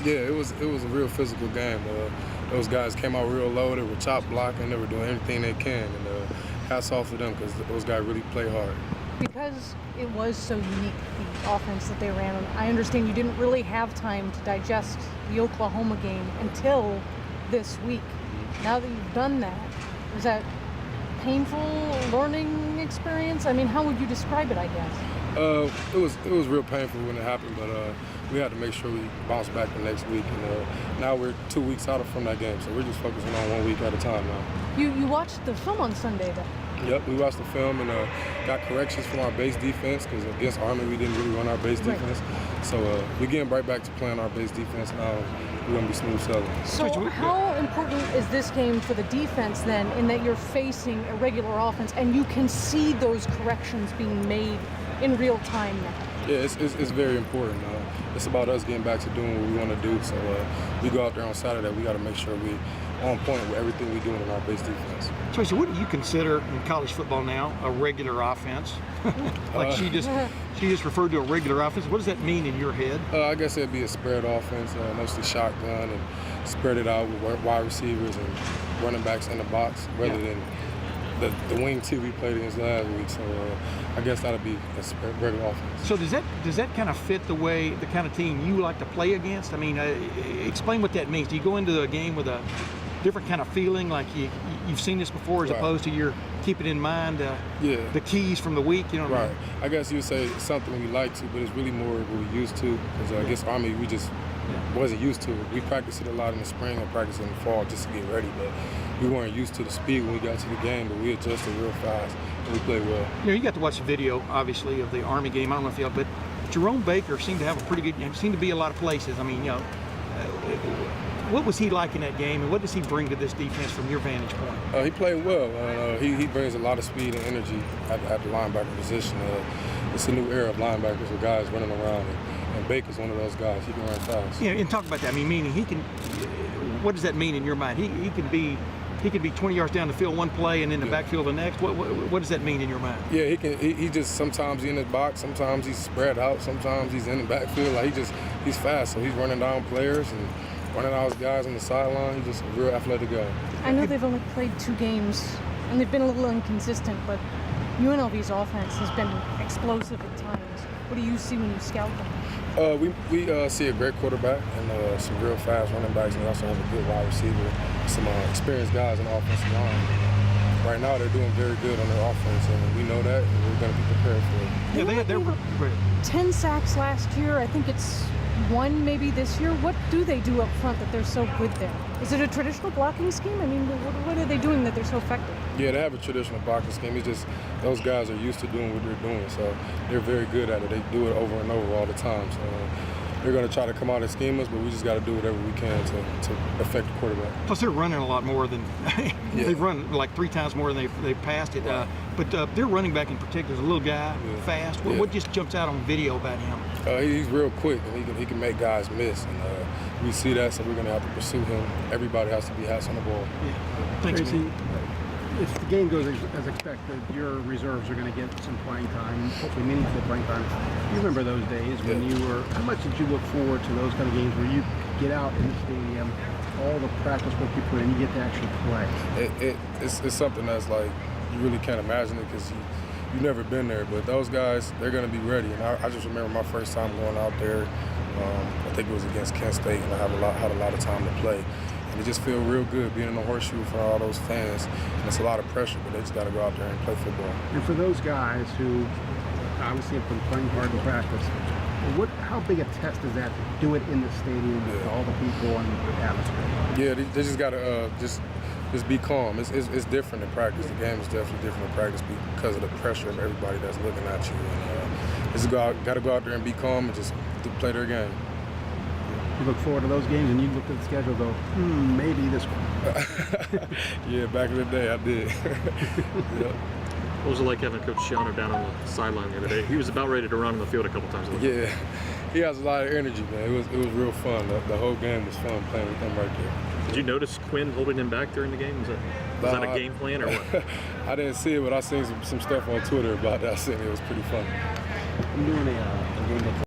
Yeah, it was a real physical game. Those guys came out real low. They were chop blocking. They were doing everything they can. And hats off to them because those guys really play hard. Because it was so unique, the offense that they ran. I understand you didn't really have time to digest the Oklahoma game until this week. Now that you've done that, was that painful learning experience? I mean, how would you describe it, I guess? It was real painful when it happened, but we had to make sure we bounce back the next week. And now we're 2 weeks out from that game, so we're just focusing on 1 week at a time now. You watched the film on Sunday, then? Yep, we watched the film and got corrections from our base defense because against Army we didn't really run our base defense. So we're getting right back to playing our base defense now. We're going to be smooth sailing. So how important is this game for the defense then, in that you're facing a regular offense and you can see those corrections being made in real time now? Yeah, it's very important. It's about us getting back to doing what we want to do. So we go out there on Saturday, we got to make sure we on point with everything we're doing in our base defense. Tracy, what do you consider in college football now a regular offense? Like she just referred to a regular offense. What does that mean in your head? I guess it'd be a spread offense, mostly shotgun and spread it out with wide receivers and running backs in the box rather than the wing two we played against last week. So I guess that'll be a regular offense. So does that kind of fit the kind of team you like to play against? I mean, explain what that means. Do you go into a game with a different kind of feeling, like you've seen this before, as opposed to you're keeping in mind the keys from the week? You know what I mean? I guess you would say it's something we like to, but it's really more what we used to. Because I guess Army, we just wasn't used to it. We practiced it a lot in the spring and practiced in the fall just to get ready, but we weren't used to the speed when we got to the game. But we adjusted real fast and we played well. You know, you got to watch the video, obviously, of the Army game. I don't know if you have, but Jerome Baker seemed to have a pretty good game. Seemed to be a lot of places. I mean, you know, what was he like in that game, and what does he bring to this defense from your vantage point? He played well. He brings a lot of speed and energy at the linebacker position. It's a new era of linebackers with guys running around, and Baker's one of those guys. He can run fast. Yeah, and talk about that. I mean, meaning he can. What does that mean in your mind? He could be 20 yards down the field one play and in the backfield the next. What does that mean in your mind? Yeah, he can. He just sometimes he's in his box, sometimes he's spread out, sometimes he's in the backfield. Like he's fast, so he's running down players and running out his guys on the sideline. He's just a real athletic guy. I know they've only played 2 games and they've been a little inconsistent, but UNLV's offense has been explosive at times. What do you see when you scout them? We see a great quarterback and some real fast running backs, and they also have a good wide receiver, some experienced guys on the offensive line. Right now, they're doing very good on their offense, and we know that, and we're going to be prepared for it. Yeah, they were 10 sacks last year. I think it's 1 maybe this year. What do they do up front that they're so good there? Is it a traditional blocking scheme? I mean, what are they doing that they're so effective? Yeah, they have a traditional blocking scheme. It's just those guys are used to doing what they're doing, so they're very good at it. They do it over and over all the time. So they're going to try to come out and scheme us, but we just got to do whatever we can to affect the quarterback. Plus, they're running a lot more than they've run like 3 times more than they've passed it. Right. But their running back in particular is a little guy, fast. What just jumps out on video about him? He's real quick, and he can make guys miss. And we see that, so we're going to have to pursue him. Everybody has to be hats on the ball. Yeah. Thanks, Tracy, man. if the game goes as expected, your reserves are going to get some playing time, hopefully meaningful playing time. You remember those days when you were, how much did you look forward to those kind of games where you get out in the stadium, all the practice work you put in, you get to actually play? It's something that's like, you really can't imagine it because you've never been there, but those guys, they're going to be ready. And I just remember my first time going out there, I think it was against Kent State, and I had a lot of time to play. And it just feels real good being in the horseshoe for all those fans. And it's a lot of pressure, but they just got to go out there and play football. And for those guys who obviously have been playing hard in practice, how big a test is that to do it in the stadium with all the people and the atmosphere? Yeah, they just got to just be calm. It's different in practice. The game is definitely different in practice because of the pressure of everybody that's looking at you. And just got to go out there and be calm and just play their game. You look forward to those games and you look at the schedule and go, maybe this one. Yeah, back in the day I did. Yep. What was it like having Coach Shiano down on the sideline the other day? He was about ready to run on the field a couple times. Yeah, he has a lot of energy, man. It was real fun. The whole game was fun playing with him right there. Did you notice Quinn holding him back during the game? Was that a game plan or what? I didn't see it, but I seen some stuff on Twitter about that. I seen it was pretty fun. I'm doing a game